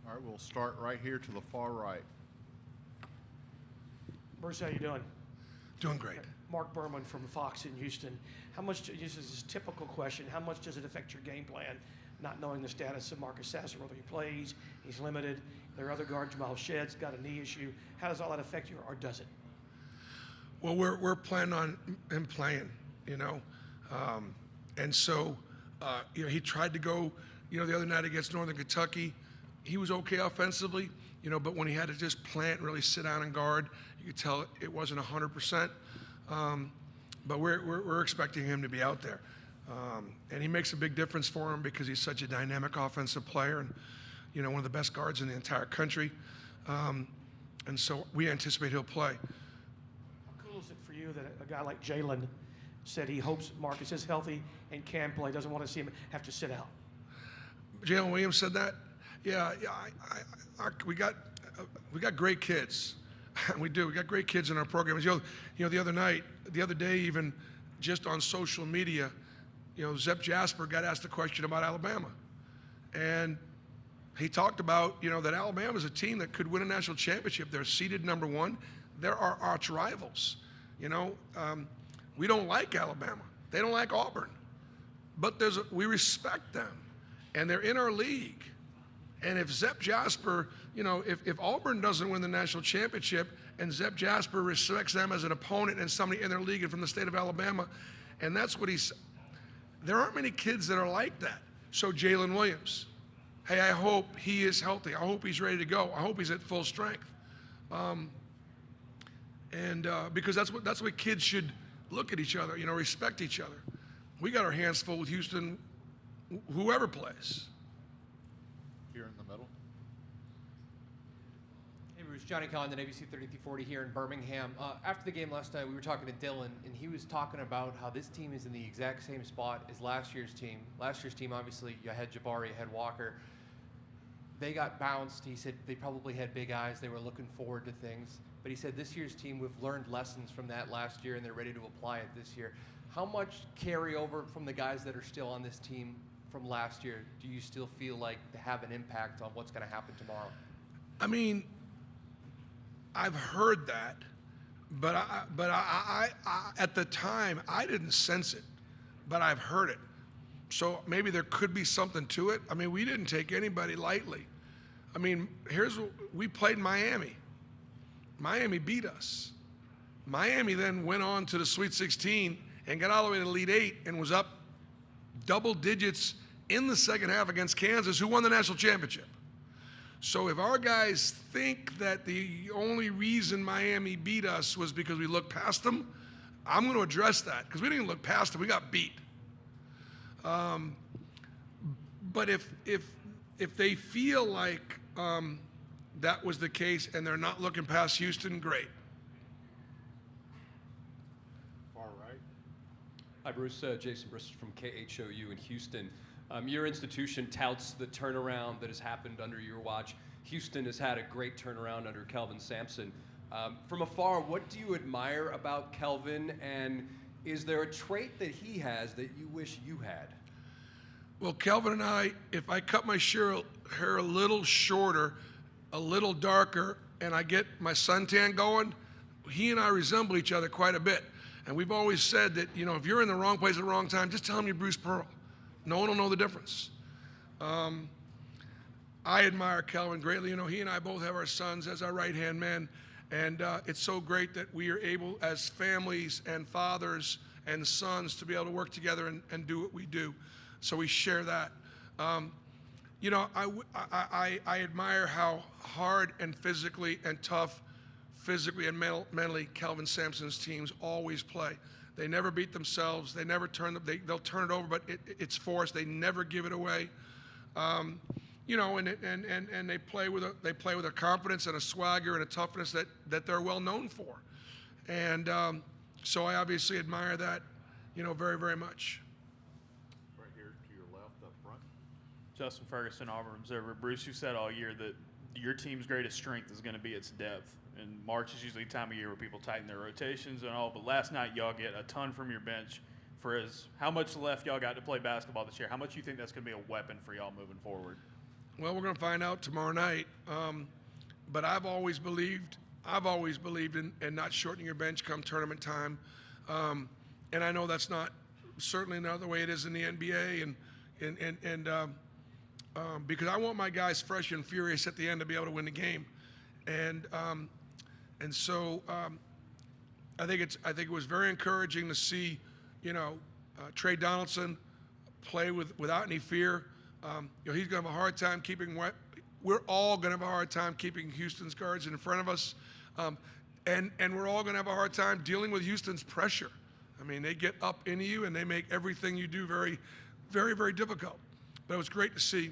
All right, we'll start right here to the far right. Bruce, how you doing? Doing great. Mark Berman from Fox in Houston. How much, this is a typical question, how much does it affect your game plan, not knowing the status of Marcus Sasser, whether he plays, he's limited, there are other guards, Jamal Shedd's got a knee issue. How does all that affect you, or does it? Well, we're planning on him playing, you know. And so, you know, he tried to go, you know, the other night against Northern Kentucky. He was okay offensively, you know, but when he had to just plant and really sit down and guard, you could tell it wasn't 100%. But we're expecting him to be out there. And he makes a big difference for him because he's such a dynamic offensive player and, you know, one of the best guards in the entire country. And so we anticipate he'll play. How cool is it for you that a guy like Jalen said he hopes Marcus is healthy and can play, doesn't want to see him have to sit out? Jalen Williams said that? Yeah, we got great kids. We do. We got great kids in our programs. You know, the other day, even just on social media, you know, Zep Jasper got asked a question about Alabama, and he talked about, you know, that Alabama is a team that could win a national championship. They're seeded number one. They're our arch rivals. You know, we don't like Alabama. They don't like Auburn, but we respect them, and they're in our league. And if Zep Jasper, you know, if Auburn doesn't win the national championship and Zep Jasper respects them as an opponent and somebody in their league and from the state of Alabama, and that's what there aren't many kids that are like that. So Jalen Williams, hey, I hope he is healthy. I hope he's ready to go. I hope he's at full strength. Because that's what kids should look at each other, you know, respect each other. We got our hands full with Houston, whoever plays. Here in the middle. Hey Bruce, Johnny Collin, ABC 3340 here in Birmingham. After the game last night, we were talking to Dylan, and he was talking about how this team is in the exact same spot as last year's team. Last year's team, obviously, you had Jabari, you had Walker. They got bounced. He said they probably had big eyes. They were looking forward to things. But he said this year's team, we've learned lessons from that last year, and they're ready to apply it this year. How much carryover from the guys that are still on this team from last year do you still feel like to have an impact on what's going to happen tomorrow? I mean, I've heard that, but I at the time I didn't sense it, but I've heard it. So maybe there could be something to it. I mean, we didn't take anybody lightly. I mean, we played Miami. Miami beat us. Miami then went on to the Sweet 16 and got all the way to the Elite Eight and was up double digits in the second half against Kansas, who won the national championship. So if our guys think that the only reason Miami beat us was because we looked past them, I'm going to address that, because we didn't look past them. We got beat. But if they feel like that was the case and they're not looking past Houston, great. Far right. Hi, Bruce. Jason Bristol from KHOU in Houston. Your institution touts the turnaround that has happened under your watch. Houston has had a great turnaround under Kelvin Sampson. From afar, what do you admire about Kelvin, and is there a trait that he has that you wish you had? Well, Kelvin and I, if I cut my hair a little shorter, a little darker, and I get my suntan going, he and I resemble each other quite a bit. And we've always said that, you know, if you're in the wrong place at the wrong time, just tell him you're Bruce Pearl. No one will know the difference. I admire Kelvin greatly. You know, he and I both have our sons as our right-hand men, and it's so great that we are able, as families and fathers and sons, to be able to work together and do what we do. So we share that. You know, I admire how hard and physically and tough, physically and mentally, Kelvin Sampson's teams always play. They never beat themselves. They never they'll turn it over, but it's forced. They never give it away. You know, and they play with a confidence and a swagger and a toughness that they're well known for. And so I obviously admire that, you know, very, very much. Right here to your left up front. Justin Ferguson, Auburn Observer. Bruce, you said all year that your team's greatest strength is going to be its depth. And March is usually a time of year where people tighten their rotations and all, but last night y'all get a ton from your bench. How much left y'all got to play basketball this year? How much you think that's going to be a weapon for y'all moving forward? Well, we're going to find out tomorrow night. But I've always believed in not shortening your bench come tournament time. And I know that's not certainly not the way it is in the NBA. Because I want my guys fresh and furious at the end to be able to win the game. And so I think it was very encouraging to see, Trey Donaldson play without any fear. He's going to have a hard time we're all going to have a hard time keeping Houston's guards in front of us. And we're all going to have a hard time dealing with Houston's pressure. I mean, they get up into you and they make everything you do very, very, very difficult. But it was great to see,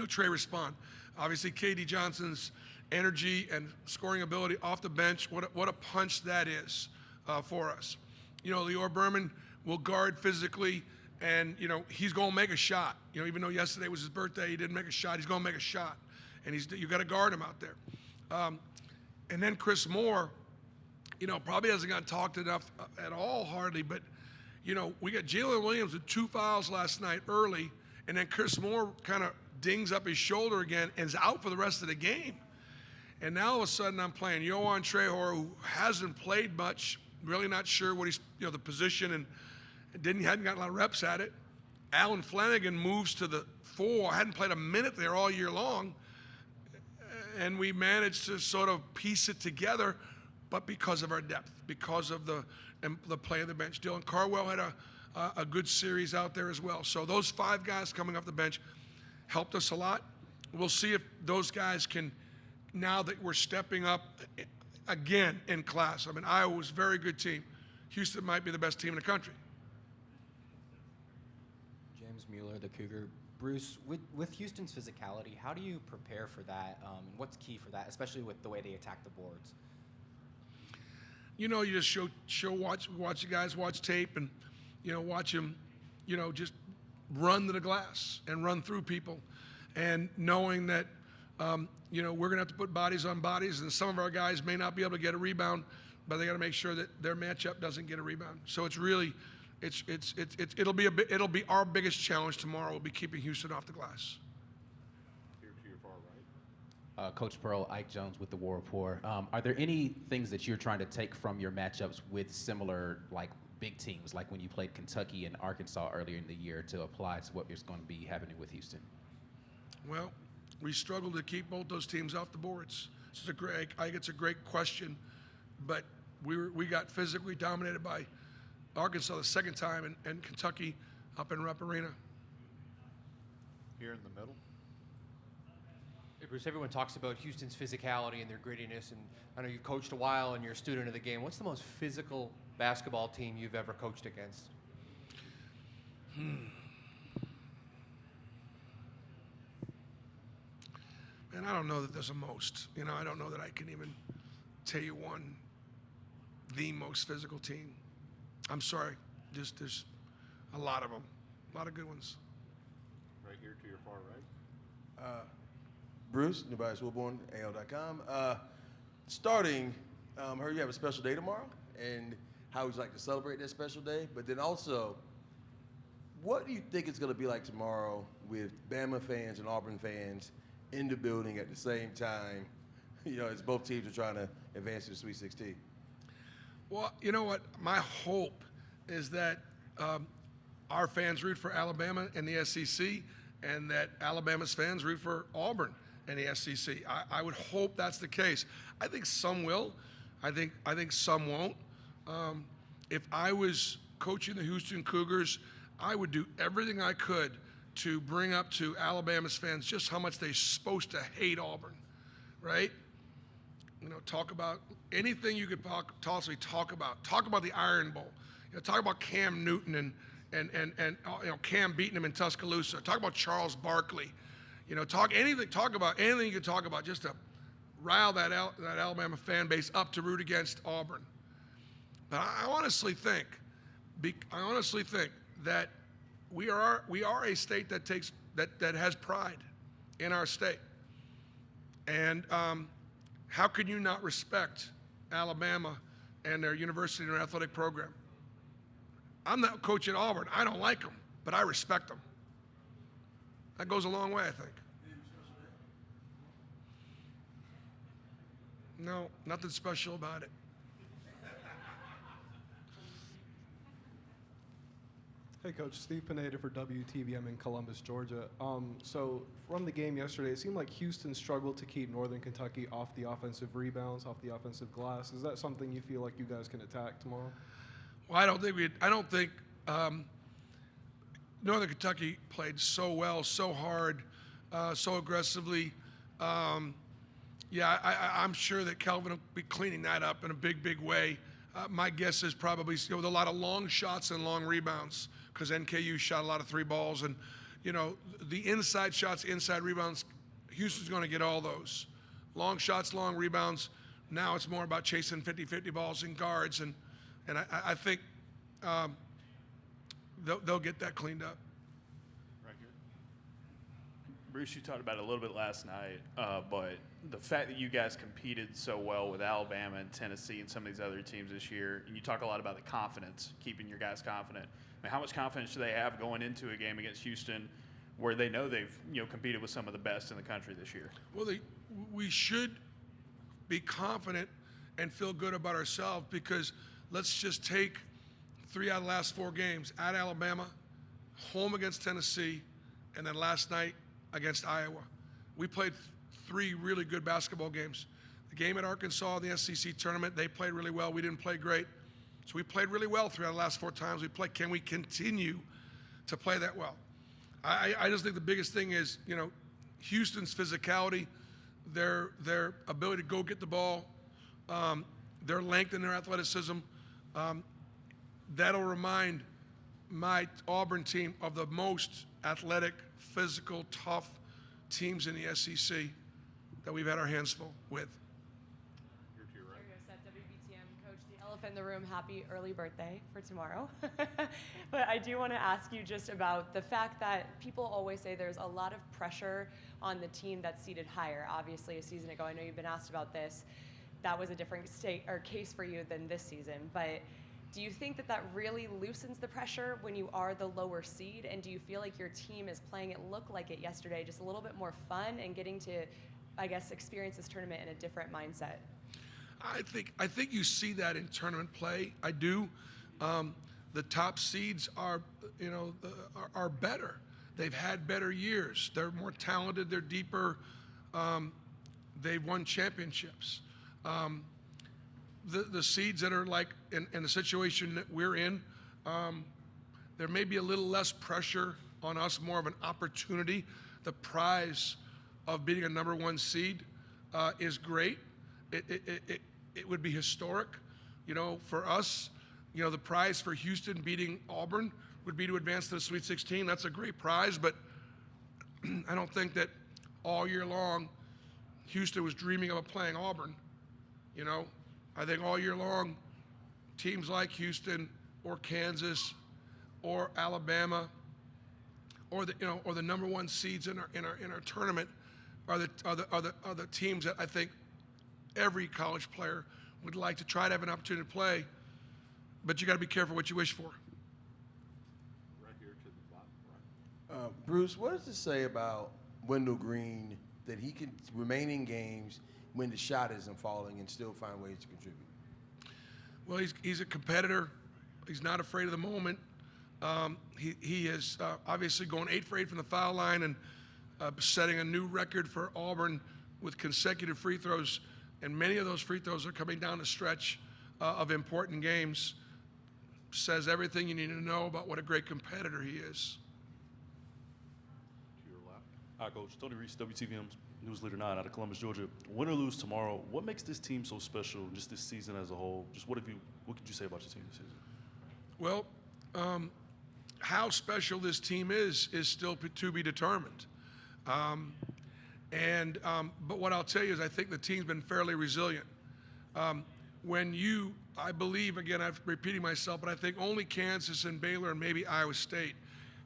Trey respond. Obviously, KD Johnson's energy and scoring ability off the bench, what a punch that is for us. Lior Berman will guard physically, and, he's going to make a shot. Even though yesterday was his birthday, he didn't make a shot. He's going to make a shot, and you got to guard him out there. And then Chris Moore, probably hasn't gotten talked enough at all, hardly, but, we got Jalen Williams with 2 fouls last night early, and then Chris Moore kind of dings up his shoulder again and is out for the rest of the game. And now all of a sudden I'm playing Yohan Trehor, who hasn't played much, really not sure what he's, the position, and hadn't gotten a lot of reps at it. Alan Flanagan moves to the 4, hadn't played a minute there all year long, and we managed to sort of piece it together, but because of our depth, because of the play of the bench. Dylan Carwell had a good series out there as well. So those 5 guys coming off the bench helped us a lot. We'll see if those guys can, now that we're stepping up again in class. I mean, Iowa was a very good team. Houston might be the best team in the country. James Mueller, the Cougar. Bruce, with Houston's physicality, how do you prepare for that? And what's key for that, especially with the way they attack the boards? You just watch the guys, watch tape, and, watch them, just run to the glass and run through people. And knowing that, we're going to have to put bodies on bodies, and some of our guys may not be able to get a rebound, but they got to make sure that their matchup doesn't get a rebound. So it's really, it'll be our biggest challenge tomorrow. Will be keeping Houston off the glass. Here to your far right. Coach Pearl, Ike Jones with the War Report. Are there any things that you're trying to take from your matchups with similar, big teams, like when you played Kentucky and Arkansas earlier in the year, to apply to what is going to be happening with Houston? Well, we struggled to keep both those teams off the boards. It's a great question, but we got physically dominated by Arkansas the second time, and Kentucky up in Rupp Arena. Here in the middle. Hey, Bruce, everyone talks about Houston's physicality and their grittiness, and I know you've coached a while and you're a student of the game. What's the most physical basketball team you've ever coached against? And I don't know that there's a most. I don't know that I can even tell you the most physical team. I'm sorry. Just there's a lot of them, a lot of good ones. Right here to your far right. Bruce, Newbody Wilborn, AL.com. Starting, heard you have a special day tomorrow, and how would you like to celebrate that special day? But then also, what do you think it's going to be like tomorrow with Bama fans and Auburn fans in the building at the same time, as both teams are trying to advance to the Sweet 16? Well, you know what? My hope is that our fans root for Alabama and the SEC, and that Alabama's fans root for Auburn and the SEC. I would hope that's the case. I think some will. I think some won't. If I was coaching the Houston Cougars, I would do everything I could to bring up to Alabama's fans just how much they're supposed to hate Auburn, right? Talk about anything you could possibly talk about. Talk about the Iron Bowl. Talk about Cam Newton and Cam beating him in Tuscaloosa. Talk about Charles Barkley. Talk about anything you can talk about just to rile that Alabama fan base up to root against Auburn. But I honestly think that we are a state that has pride in our state. And how can you not respect Alabama and their university and their athletic program? I'm not coach at Auburn. I don't like them, but I respect them. That goes a long way, I think. No, nothing special about it. Hey, Coach. Steve Pineda for WTVM in Columbus, Georgia. So from the game yesterday, it seemed like Houston struggled to keep Northern Kentucky off the offensive rebounds, off the offensive glass. Is that something you feel like you guys can attack tomorrow? Well, I don't think Northern Kentucky played so well, so hard, so aggressively. I'm sure that Kelvin will be cleaning that up in a big, big way. My guess is probably with a lot of long shots and long rebounds, because NKU shot a lot of 3 balls, and the inside shots, inside rebounds, Houston's going to get all those. Long shots, long rebounds. Now it's more about chasing 50-50 balls in guards, and I think they'll get that cleaned up. Right here. Bruce, you talked about it a little bit last night, but the fact that you guys competed so well with Alabama and Tennessee and some of these other teams this year, and you talk a lot about the confidence, keeping your guys confident. I mean, how much confidence do they have going into a game against Houston where they know they've competed with some of the best in the country this year? Well, we should be confident and feel good about ourselves, because let's just take 3 out of the last 4 games: at Alabama, home against Tennessee, and then last night against Iowa. We played 3 really good basketball games. The game at Arkansas in the SEC tournament, they played really well. We didn't play great. So we played really well 3 out of the last 4 times we played. Can we continue to play that well? I just think the biggest thing is, Houston's physicality, their ability to go get the ball, their length and their athleticism. That'll remind my Auburn team of the most athletic, physical, tough teams in the SEC that we've had our hands full with. You're to your right. There you go, Seth, WBTM. Coach, the elephant in the room, happy early birthday for tomorrow. But I do want to ask you just about the fact that people always say there's a lot of pressure on the team that's seated higher. Obviously, a season ago, I know you've been asked about this. That was a different state or case for you than this season. But do you think that that really loosens the pressure when you are the lower seed? And do you feel like your team is playing it look like it yesterday, just a little bit more fun and getting to, I guess, experience this tournament in a different mindset? I think you see that in tournament play. I do. The top seeds are better. They've had better years. They're more talented. They're deeper. They've won championships. The seeds that are like in the situation that we're in, there may be a little less pressure on us, more of an opportunity. The prize of beating a number 1 seed is great. It would be historic, for us. The prize for Houston beating Auburn would be to advance to the Sweet 16. That's a great prize, but I don't think that all year long Houston was dreaming of playing Auburn. I think all year long teams like Houston or Kansas or Alabama or the number 1 seeds in our tournament are the teams that I think every college player would like to try to have an opportunity to play, but you got to be careful what you wish for. Right here to the bottom right. Bruce, what does it say about Wendell Green that he can remain in games when the shot isn't falling and still find ways to contribute? Well, he's a competitor. He's not afraid of the moment. He is obviously going 8 for 8 from the foul line and setting a new record for Auburn with consecutive free throws, and many of those free throws are coming down the stretch of important games. Says everything you need to know about what a great competitor he is. To your left. Hi, Coach. Tony Reese, WTVM's News Leader 9 out of Columbus, Georgia. Win or lose tomorrow, what makes this team so special, just this season as a whole? Just what could you say about your team this season? Well, how special this team is still to be determined. But what I'll tell you is I think the team's been fairly resilient. I believe, again, I'm repeating myself, but I think only Kansas and Baylor and maybe Iowa State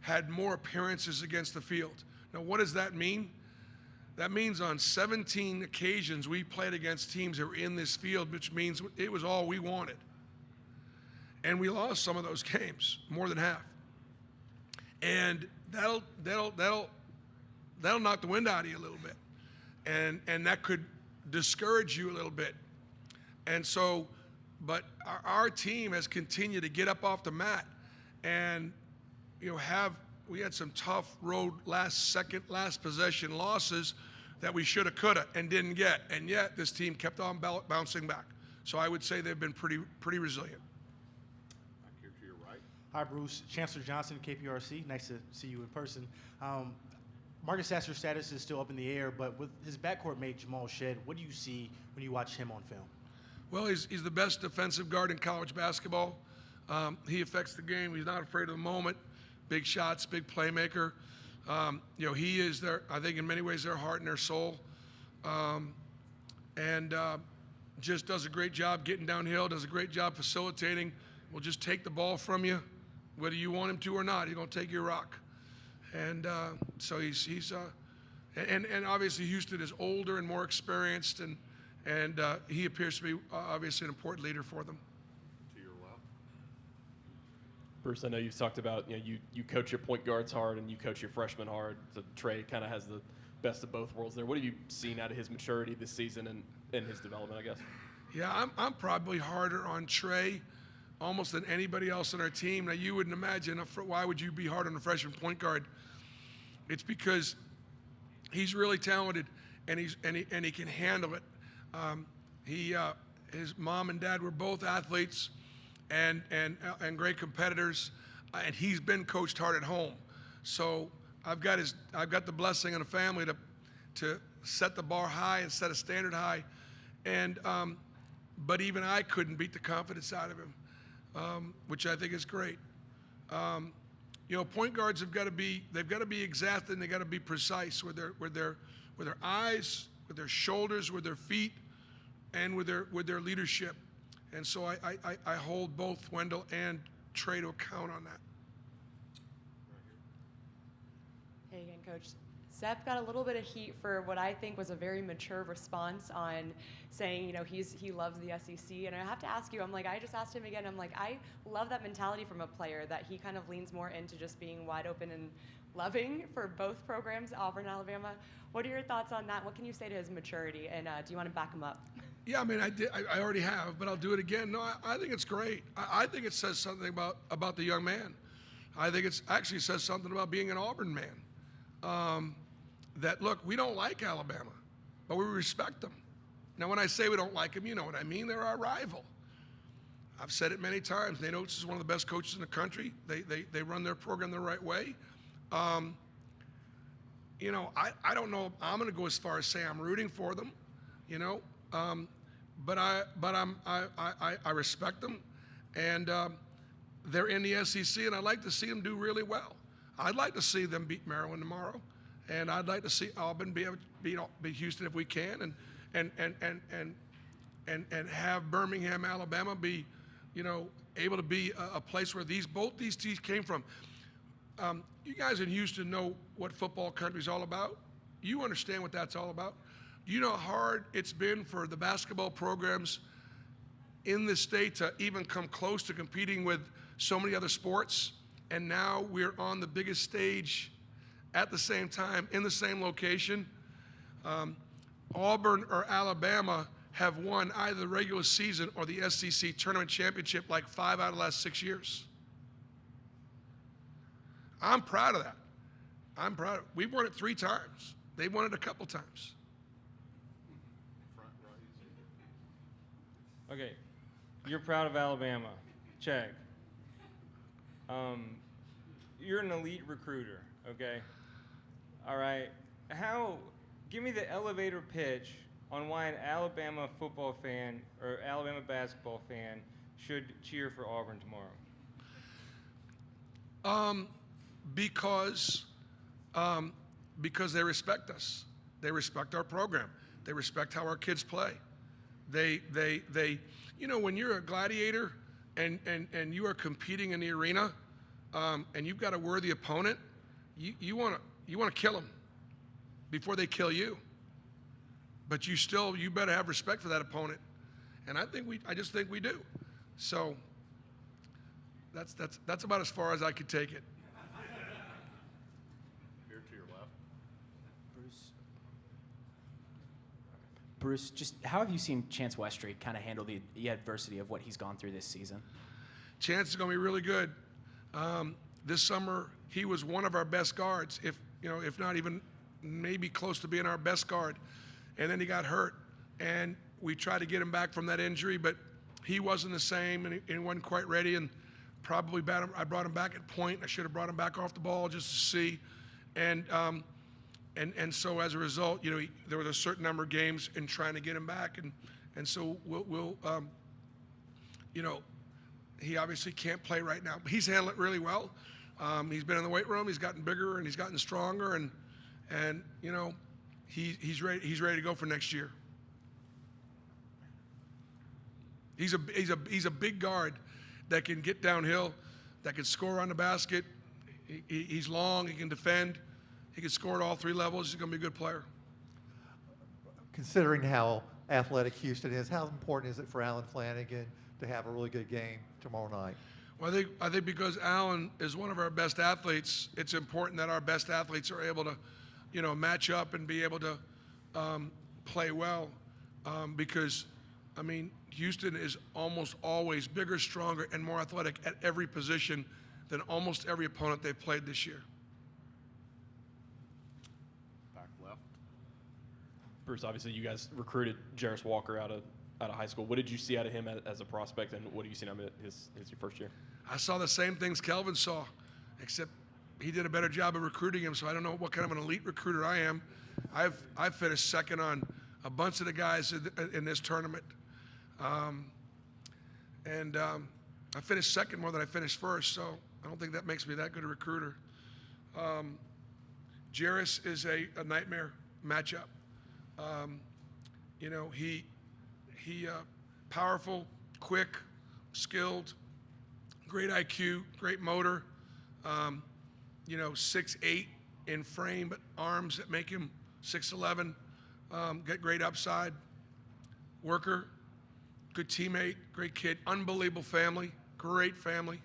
had more appearances against the field. Now, what does that mean? That means on 17 occasions we played against teams that were in this field, which means it was all we wanted. And we lost some of those games, more than half. And that'll knock the wind out of you a little bit. And that could discourage you a little bit. And so, but our team has continued to get up off the mat, and we had some tough road last possession losses that we shoulda, coulda, and didn't get, and yet this team kept on bouncing back. So I would say they've been pretty resilient. Back here to your right. Hi, Bruce. Chancellor Johnson, KPRC. Nice to see you in person. Marcus Sasser's status is still up in the air, but with his backcourt mate Jamal Shead, what do you see when you watch him on film? Well, he's the best defensive guard in college basketball. He affects the game. He's not afraid of the moment. Big shots, big playmaker. He is I think in many ways their heart and their soul. And just does a great job getting downhill, does a great job facilitating. Will just take the ball from you, whether you want him to or not. He's going to take your rock. And so he's and obviously Houston is older and more experienced, and he appears to be obviously an important leader for them. To your left. Bruce, I know you've talked about you coach your point guards hard and you coach your freshmen hard. So Trey kind of has the best of both worlds there. What have you seen out of his maturity this season and his development, I guess? Yeah, I'm probably harder on Trey almost than anybody else on our team. Now, you wouldn't imagine, why would you be hard on a freshman point guard? It's because he's really talented and he can handle it. His mom and dad were both athletes and great competitors, and he's been coached hard at home. So I've got the blessing of the family to set the bar high and set a standard high, and but even I couldn't beat the confidence out of him, which I think is great. Point guards they've got to be exact, and they got to be precise with their eyes, with their shoulders, with their feet, and with their leadership. And so I hold both Wendell and Trey to account on that. Hey again, Coach. Seth got a little bit of heat for what I think was a very mature response on saying, he loves the SEC. And I have to ask you, I just asked him again, I love that mentality from a player that he kind of leans more into just being wide open and loving for both programs, Auburn and Alabama. What are your thoughts on that? What can you say to his maturity? And do you want to back him up? Yeah, I already have, but I'll do it again. No, I think it's great. I think it says something about the young man. I think it actually says something about being an Auburn man. That, look, we don't like Alabama, but we respect them. Now, when I say we don't like them, you know what I mean. They're our rival. I've said it many times. Nate Oates is one of the best coaches in the country. They run their program the right way. I don't know if I'm going to go as far as say I'm rooting for them, but I respect them, and they're in the SEC, and I'd like to see them do really well. I'd like to see them beat Maryland tomorrow, and I'd like to see Auburn beat Houston if we can, and have Birmingham, Alabama be, able to be a place where both these teams came from. You guys in Houston know what football country's all about. You understand what that's all about. You know how hard it's been for the basketball programs in this state to even come close to competing with so many other sports, and now we're on the biggest stage at the same time in the same location. Auburn or Alabama have won either the regular season or the SEC tournament championship like 5 out of the last 6 years. I'm proud of that. I'm proud of it. We've won it 3 times. They've won it a couple times. Okay, you're proud of Alabama. Check. You're an elite recruiter, okay? All right. Give me the elevator pitch on why an Alabama football fan or Alabama basketball fan should cheer for Auburn tomorrow. Because they respect us. They respect our program. They respect how our kids play. They when you're a gladiator and you are competing in the arena, and you've got a worthy opponent, you want to kill them before they kill you. But you better have respect for that opponent, and I just think we do. So that's about as far as I could take it. Bruce, just how have you seen Chance Westry kind of handle the adversity of what he's gone through this season? Chance is going to be really good. This summer, he was one of our best guards, if not even maybe close to being our best guard. And then he got hurt, and we tried to get him back from that injury, but he wasn't the same, and he wasn't quite ready. And probably I brought him back at point. I should have brought him back off the ball just to see. And so as a result, there was a certain number of games in trying to get him back, and so we'll he obviously can't play right now, but he's handled it really well. He's been in the weight room. He's gotten bigger and he's gotten stronger, and he's ready. He's ready to go for next year. He's a big guard that can get downhill, that can score on the basket. He's long. He can defend. He can score at all three levels. He's going to be a good player. Considering how athletic Houston is, how important is it for Alan Flanagan to have a really good game tomorrow night? Well, I think because Alan is one of our best athletes, it's important that our best athletes are able to, match up and be able to play well. Because, Houston is almost always bigger, stronger, and more athletic at every position than almost every opponent they've played this year. Back left. Bruce, obviously you guys recruited Jarris Walker out of high school. What did you see out of him as a prospect, and what have you seen out of his your first year? I saw the same things Kelvin saw, except he did a better job of recruiting him, so I don't know what kind of an elite recruiter I am. I've finished second on a bunch of the guys in this tournament. I finished second more than I finished first, so I don't think that makes me that good a recruiter. Jarris is a nightmare matchup. He powerful, quick, skilled, great IQ, great motor. 6'8" in frame, but arms that make him 6'11". Get great upside. Worker, good teammate, great kid, unbelievable family, great family.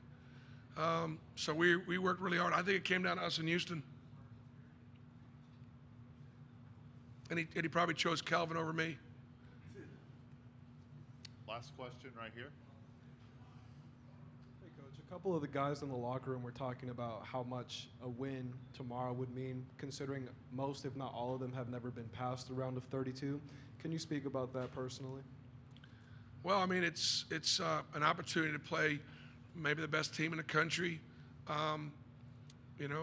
So we worked really hard. I think it came down to us in Houston. And he probably chose Kelvin over me. Last question right here. Hey, Coach, a couple of the guys in the locker room were talking about how much a win tomorrow would mean, considering most, if not all of them, have never been past the round of 32. Can you speak about that personally? Well, it's an opportunity to play maybe the best team in the country.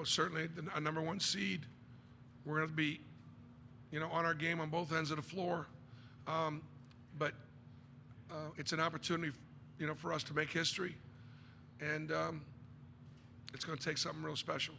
Certainly a number one seed. We're going to be, on our game on both ends of the floor. But it's an opportunity, for us to make history. And it's going to take something real special.